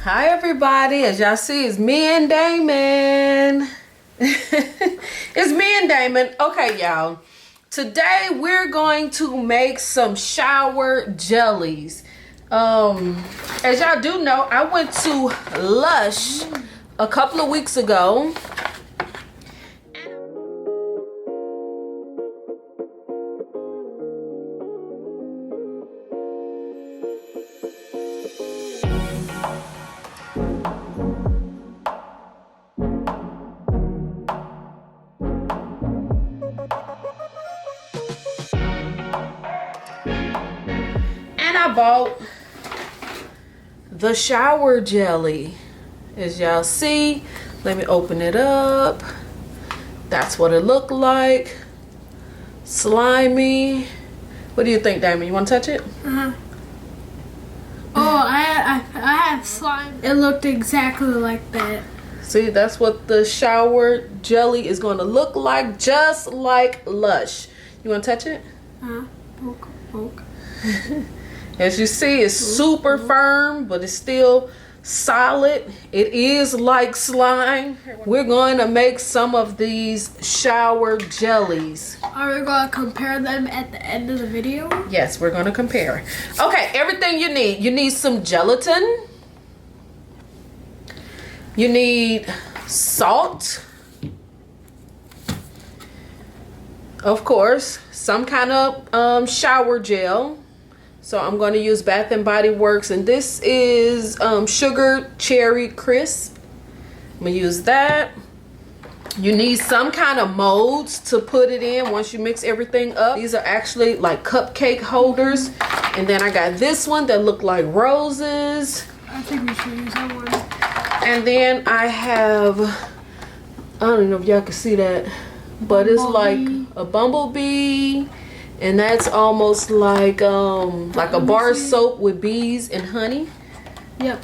Hi everybody, as y'all see, it's me and Damon. It's me and Damon. Okay, y'all. Today we're going to make some shower jellies. As y'all do know, I went to LUSH a couple of weeks ago. I bought the shower jelly. As y'all see, let me open it up. That's what it looked like. Slimy. What do you think, Damon? You want to touch it? Oh, I have slime. It looked exactly like that. See, that's what the shower jelly is going to look like, just like LUSH. You want to touch it? Poke, poke. As you see, it's super firm, but it's still solid. It is like slime. We're going to make some of these shower jellies. Are we going to compare them at the end of the video? Yes, we're going to compare. Okay, everything you need. You need some gelatin. You need salt. Of course, some kind of shower gel. So I'm going to use Bath & Body Works, and this is Sugar Cherry Crisp. I'm going to use that. You need some kind of molds to put it in once you mix everything up. These are actually like cupcake holders. And then I got this one that look like roses. I think we should use that one. And then I have, I don't know if y'all can see that, but it's like a bumblebee. And that's almost like a bar soap with bees and honey. Yep.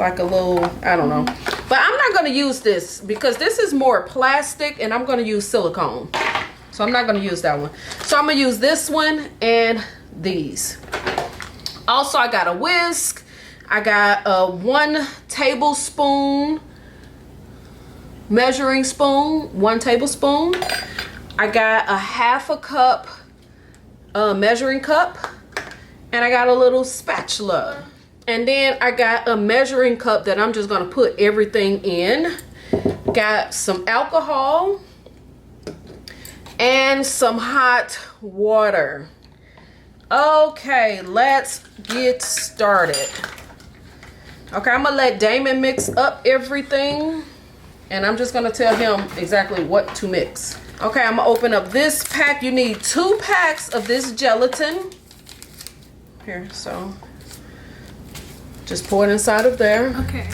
Like a little, I don't know. But I'm not going to use this because this is more plastic and I'm going to use silicone. So I'm not going to use that one. So I'm going to use this one and these. Also, I got a whisk. I got a 1 tablespoon measuring spoon, 1 tablespoon. I got a 1/2 cup measuring cup, and I got a little spatula, and then I got a measuring cup that I'm just gonna put everything in. Got some alcohol and some hot water. Okay, let's get started. Okay, I'm gonna let Damon mix up everything, and I'm just gonna tell him exactly what to mix. Okay, I'm gonna open up this pack. You need 2 packs of this gelatin. Here, so just pour it inside of there. Okay.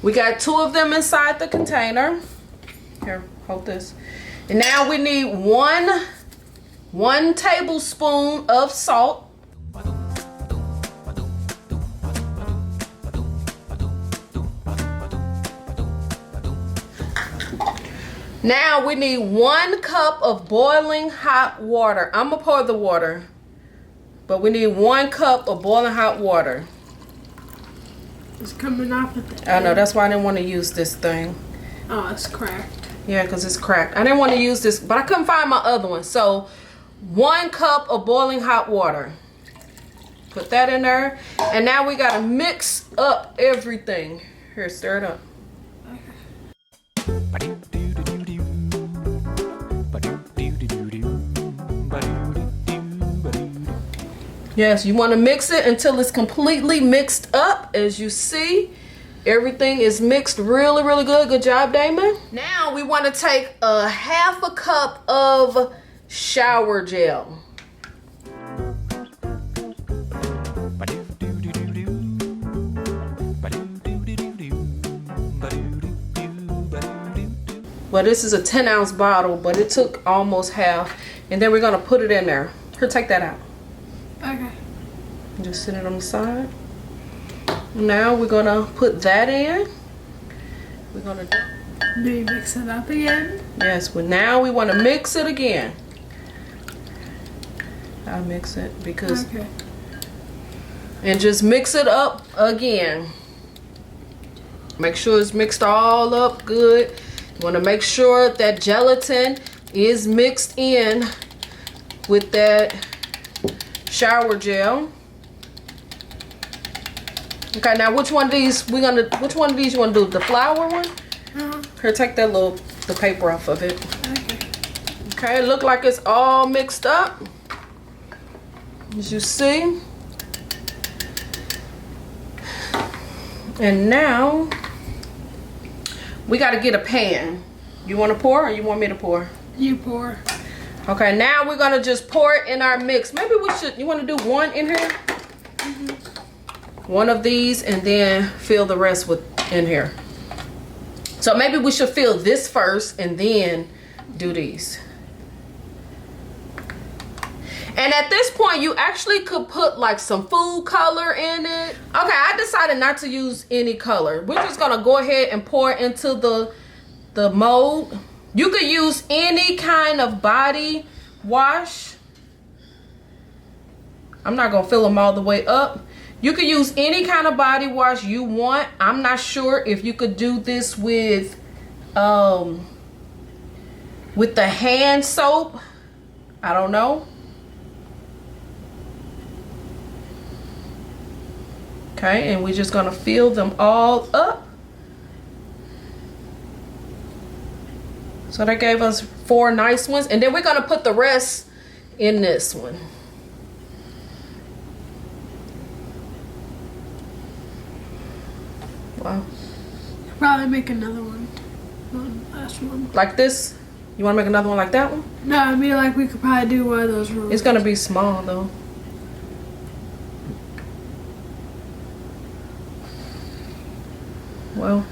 We got 2 of them inside the container. Here, hold this. And now we need 1 tablespoon of salt. Now we need 1 cup of boiling hot water. I'm gonna pour the water, but we need 1 cup of boiling hot water. It's coming off at the end. I know, that's why I didn't want to use this thing. Oh, it's cracked. Yeah, because it's cracked. I didn't want to use this, but I couldn't find my other one. So 1 cup of boiling hot water. Put that in there. And now we got to mix up everything. Here, stir it up. Okay. Yes, you want to mix it until it's completely mixed up. As you see, everything is mixed really, really good. Good job, Damon. Now we want to take a 1/2 cup of shower gel. Well, this is a 10-ounce bottle, but it took almost half. And then we're going to put it in there. Here, take that out. Okay. Just sit it on the side. Now we're gonna put that in. We're gonna Do you mix it up again? yes, but now we want to mix it again. I'll mix it because Okay. and just mix it up again. Make sure it's mixed all up good. You want to make sure that gelatin is mixed in with that shower gel. Okay, now which one of these you want to do? The flour one? Here, take that the paper off of it. Okay. Okay, it look like it's all mixed up. As you see. And now we got to get a pan. You want to pour or you want me to pour? You pour. Okay, now we're going to just pour it in our mix. Maybe we should, you want to do one in here? One of these and then fill the rest with in here. So maybe we should fill this first and then do these. And at this point, you actually could put like some food color in it. Okay, I decided not to use any color. We're just gonna go ahead and pour into the mold. You could use any kind of body wash. I'm not gonna fill them all the way up. You could use any kind of body wash you want. I'm not sure if you could do this with the hand soap. I don't know. Okay, and we're just gonna fill them all up. So that gave us 4 nice ones. And then we're gonna put the rest in this one. Wow. Probably make another one. One last one. Like this? You wanna make another one like that one? No, I mean like we could probably do one of those rooms. It's gonna be small though. Well,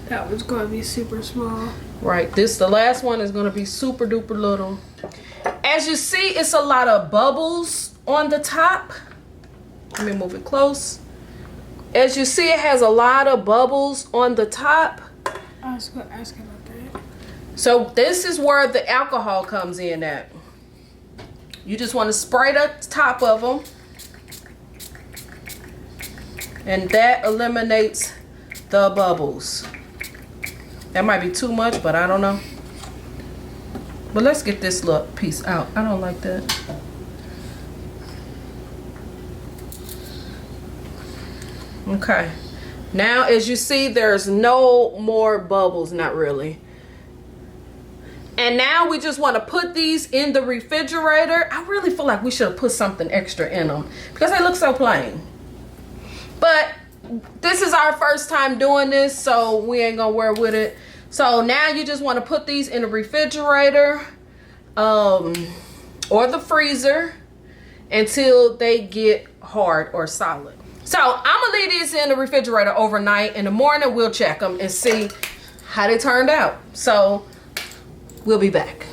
that one's going to be super small. Right, the last one is gonna be super duper little. As you see, it's a lot of bubbles on the top. Let me move it close. As you see, it has a lot of bubbles on the top. I was going to ask about that. So this is where the alcohol comes in at. You just want to spray the top of them. And that eliminates the bubbles. That might be too much, but I don't know. But let's get this little piece out. I don't like that. Okay. Now, as you see, there's no more bubbles. Not really. And now we just want to put these in the refrigerator. I really feel like we should have put something extra in them because they look so plain. But this is our first time doing this, so we ain't gonna wear with it. So now you just want to put these in the refrigerator or the freezer until they get hard or solid. So I'm gonna leave these in the refrigerator overnight. In the morning we'll check them and see how they turned out. So we'll be back.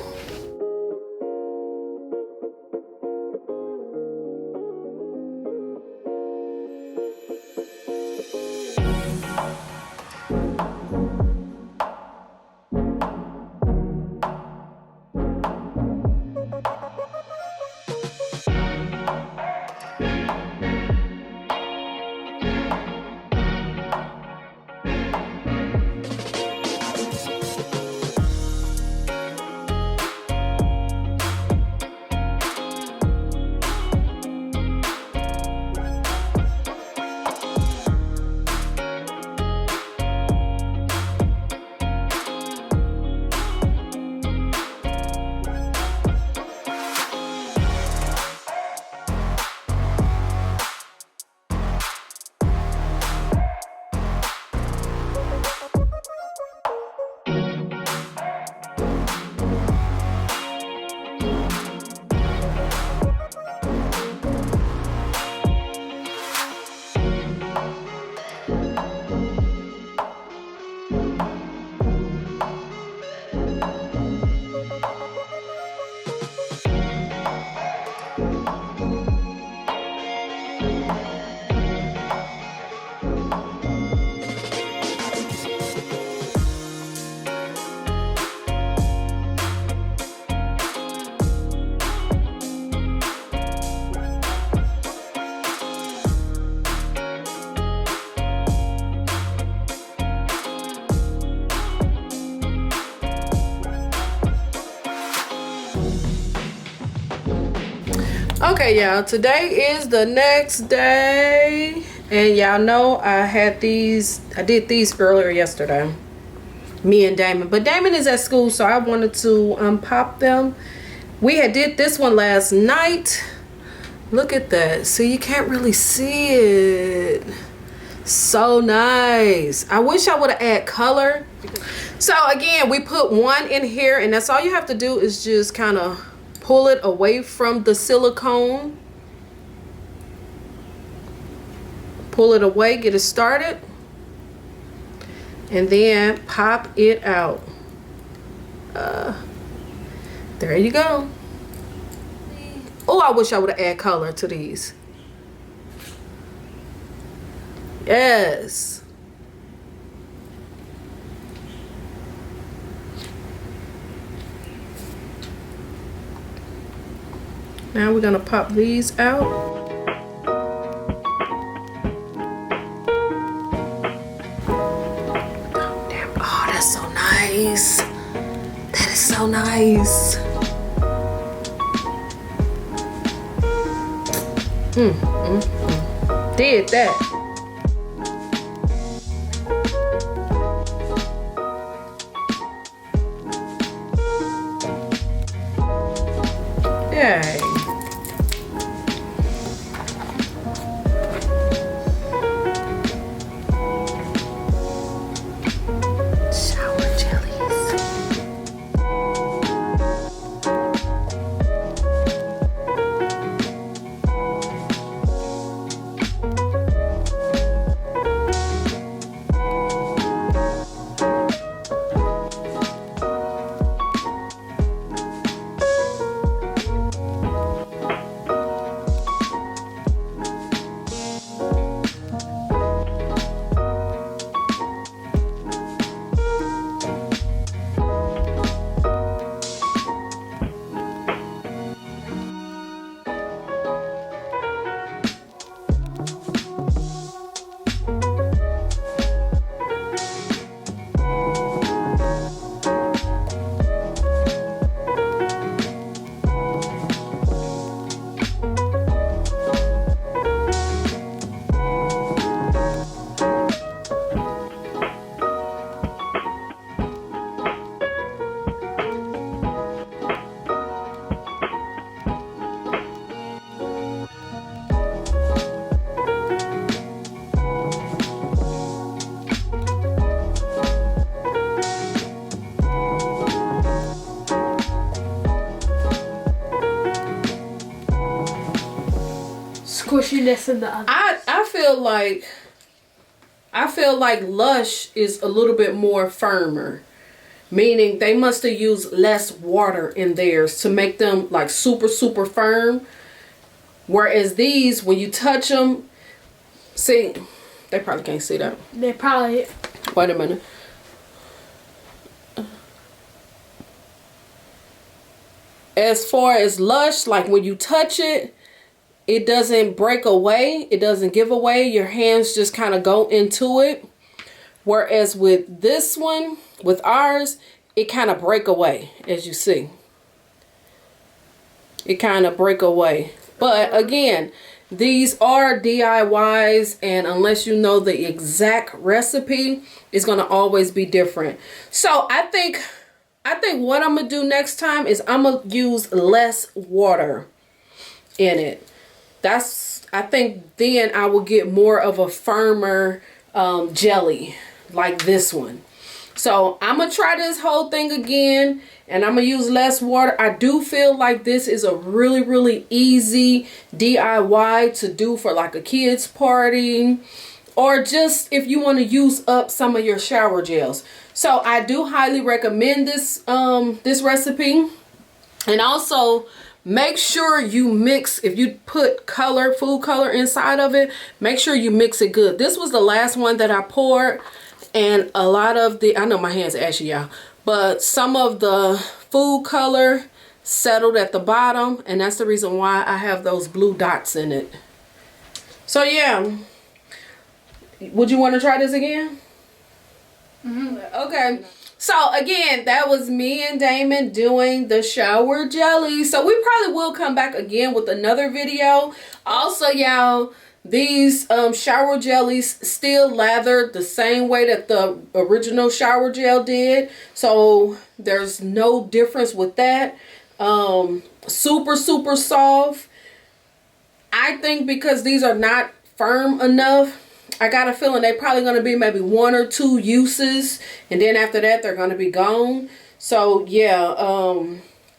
Okay, y'all, today is the next day, and y'all know I did these earlier yesterday, me and Damon, but Damon is at school, so I wanted to pop them. We had did this one last night. Look at that. So you can't really see it. So nice. I wish I would have added color. So again, we put one in here, and that's all you have to do is just kind of pull it away from the silicone. Pull it away, get it started, and then pop it out. There you go. Oh, I wish I would have added color to these. Yes. Now we're gonna pop these out. Oh, damn. Oh, that's so nice. That is so nice. Did that. Yay. Shower jellies. Squishiness in the others. I feel like Lush is a little bit more firmer, meaning they must have used less water in theirs to make them like super firm, whereas these, when you touch them, see, they probably can't see that. They probably... Wait a minute. As far as Lush, like when you touch it, it doesn't break away. It doesn't give away. Your hands just kind of go into it. Whereas with this one, with ours, it kind of break away, as you see. It kind of break away. But again, these are DIYs, and unless you know the exact recipe, it's going to always be different. So I think what I'm going to do next time is I'm going to use less water in it. I think then I will get more of a firmer jelly like this one. So I'm gonna try this whole thing again, and I'm gonna use less water. I do feel like this is a really easy DIY to do for like a kid's party, or just if you want to use up some of your shower gels. So I do highly recommend this this recipe. And also, make sure you mix, if you put color, food color inside of it, make sure you mix it good. This was the last one that I poured, and a lot of the, I know my hands are ashy, y'all, but some of the food color settled at the bottom, and that's the reason why I have those blue dots in it. So yeah, would you want to try this again? Okay, So again, that was me and Damon doing the shower jelly. So we probably will come back again with another video. Also, y'all, these shower jellies still lathered the same way that the original shower gel did. So there's no difference with that. Super, super soft. I think because these are not firm enough, I got a feeling they're probably going to be maybe 1 or 2 uses, and then after that they're going to be gone. So yeah,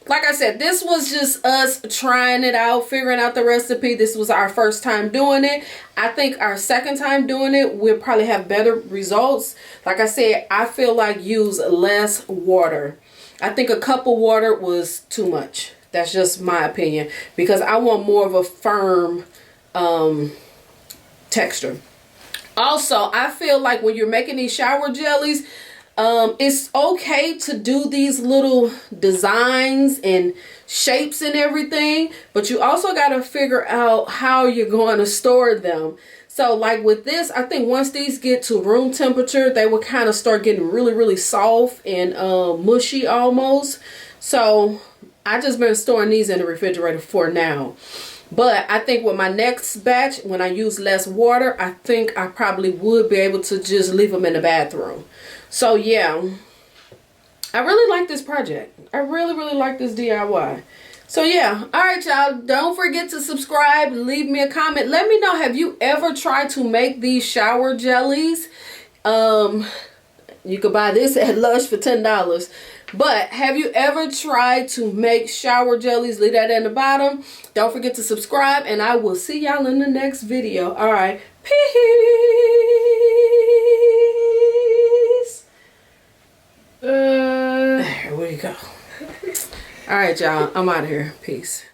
like I said, this was just us trying it out, figuring out the recipe. This was our first time doing it. I think our second time doing it, we'll probably have better results. Like I said, I feel like use less water. I think a cup of water was too much. That's just my opinion, because I want more of a firm texture. Also, I feel like when you're making these shower jellies, it's okay to do these little designs and shapes and everything, but you also got to figure out how you're going to store them. So like with this, I think once these get to room temperature, they will kind of start getting really, really soft and mushy almost. So I just been storing these in the refrigerator for now. But I think with my next batch, when I use less water, I think I probably would be able to just leave them in the bathroom. So yeah, I really like this project. I really, really like this DIY. So yeah, all right, y'all. Don't forget to subscribe. Leave me a comment. Let me know, have you ever tried to make these shower jellies? You could buy this at LUSH for $10. But have you ever tried to make shower jellies? Leave that in the bottom. Don't forget to subscribe, and I will see y'all in the next video. All right. Peace. There we go. All right, y'all. I'm out of here. Peace.